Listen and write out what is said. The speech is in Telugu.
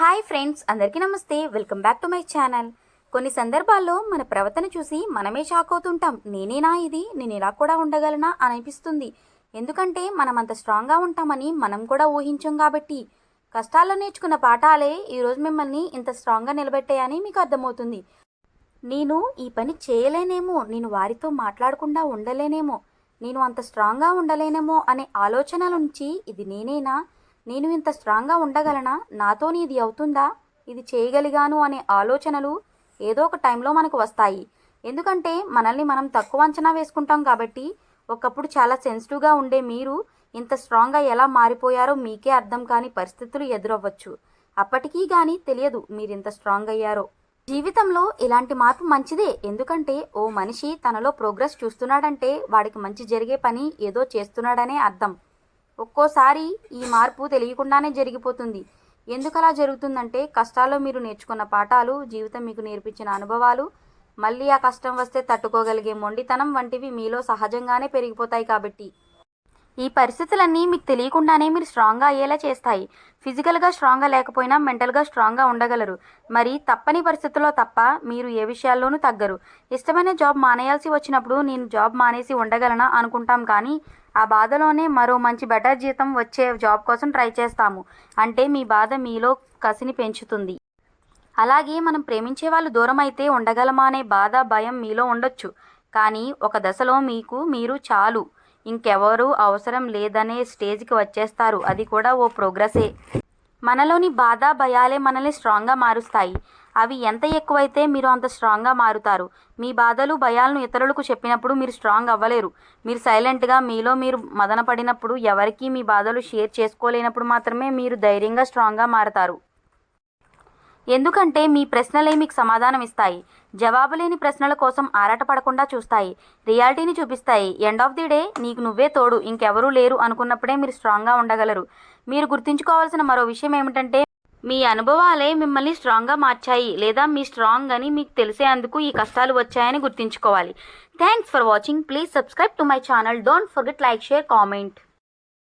హాయ్ ఫ్రెండ్స్, అందరికీ నమస్తే. Welcome back to my channel. కొన్ని సందర్భాల్లో మన ప్రవర్తన చూసి మనమే షాక్ అవుతుంటాం. నేనేనా ఇది, నేను ఇలా కూడా ఉండగలనా అని అనిపిస్తుంది. ఎందుకంటే మనం అంత స్ట్రాంగ్గా ఉంటామని మనం కూడా ఊహించాం కాబట్టి. కష్టాల్లో నేర్చుకున్న పాఠాలే ఈరోజు మిమ్మల్ని ఇంత స్ట్రాంగ్గా నిలబెట్టాయని మీకు అర్థమవుతుంది. నేను ఈ పని చేయలేనేమో, నేను వారితో మాట్లాడకుండా ఉండలేనేమో, నేను అంత స్ట్రాంగ్గా ఉండలేనేమో అనే ఆలోచనల నుంచి ఇది నేనేనా, నేను ఇంత స్ట్రాంగ్గా ఉండగలనా, నాతోని ఇది అవుతుందా, ఇది చేయగలిగాను అనే ఆలోచనలు ఏదో ఒక టైంలో మనకు వస్తాయి. ఎందుకంటే మనల్ని మనం తక్కువ అంచనా వేసుకుంటాం కాబట్టి. ఒకప్పుడు చాలా సెన్సిటివ్గా ఉండే మీరు ఇంత స్ట్రాంగ్గా ఎలా మారిపోయారో మీకే అర్థం కాని పరిస్థితులు ఎదురవ్వచ్చు. అప్పటికీ కానీ తెలియదు మీరు ఇంత స్ట్రాంగ్ అయ్యారో. జీవితంలో ఇలాంటి మార్పు మంచిదే. ఎందుకంటే ఓ మనిషి తనలో ప్రోగ్రెస్ చూస్తున్నాడంటే వాడికి మంచి జరిగే పని ఏదో చేస్తున్నాడనే అర్థం. ఒక్కోసారి ఈ మార్పు తెలియకుండానే జరిగిపోతుంది. ఎందుకలా జరుగుతుందంటే కష్టాల్లో మీరు నేర్చుకున్న పాఠాలు, జీవితం మీకు నేర్పించిన అనుభవాలు, మళ్ళీ ఆ కష్టం వస్తే తట్టుకోగలిగే మొండితనం వంటివి మీలో సహజంగానే పెరిగిపోతాయి కాబట్టి. ఈ పరిస్థితులన్నీ మీకు తెలియకుండానే మీరు స్ట్రాంగ్గా అయ్యేలా చేస్తాయి. ఫిజికల్గా స్ట్రాంగ్గా లేకపోయినా మెంటల్గా స్ట్రాంగ్గా ఉండగలరు. మరి తప్పని పరిస్థితుల్లో తప్ప మీరు ఏ విషయాల్లోనూ తగ్గరు. ఇష్టమైన జాబ్ మానేయాల్సి వచ్చినప్పుడు నేను జాబ్ మానేసి ఉండగలనా అనుకుంటాం, కానీ ఆ బాధలోనే మరో మంచి బెటర్ జీతం వచ్చే జాబ్ కోసం ట్రై చేస్తాము. అంటే మీ బాధ మీలో కసిని పెంచుతుంది. అలాగే మనం ప్రేమించే వాళ్ళు దూరం అయితే ఉండగలమా అనే బాధ, భయం మీలో ఉండొచ్చు. కానీ ఒక దశలో మీకు మీరు చాలు, ఇంకెవరూ అవసరం లేదనే స్టేజ్కి వచ్చేస్తారు. అది కూడా ఓ ప్రోగ్రెసే. మనలోని బాధ, భయాలే మనల్ని స్ట్రాంగ్గా మారుస్తాయి. అవి ఎంత ఎక్కువైతే మీరు అంత స్ట్రాంగ్గా మారుతారు. మీ బాధలు, భయాలను ఇతరులకు చెప్పినప్పుడు మీరు స్ట్రాంగ్ అవ్వలేరు. మీరు సైలెంట్గా మీలో మీరు మదనపడినప్పుడు, ఎవరికీ మీ బాధలు షేర్ చేసుకోలేనప్పుడు మాత్రమే మీరు ధైర్యంగా స్ట్రాంగ్గా మారతారు. ఎందుకంటే మీ ప్రశ్నలే మీకు సమాధానం ఇస్తాయి. జవాబు లేని ప్రశ్నల కోసం ఆరాటపడకుండా చూస్తాయి. రియాలిటీని చూపిస్తాయి. ఎండ్ ఆఫ్ ది డే నీకు నువ్వే తోడు, ఇంకెవరూ లేరు అనుకున్నప్పుడే మీరు స్ట్రాంగ్గా ఉండగలరు. మీరు గుర్తుంచుకోవాల్సిన మరో విషయం ఏమిటంటే మీ అనుభవాలే మిమ్మల్ని స్ట్రాంగ్గా మార్చాయి, లేదా మీ స్ట్రాంగ్ అని మీకు తెలిసేందుకు ఈ కష్టాలు వచ్చాయని గుర్తుంచుకోవాలి. Thanks for watching. Please subscribe to my channel. Don't forget like, share, comment.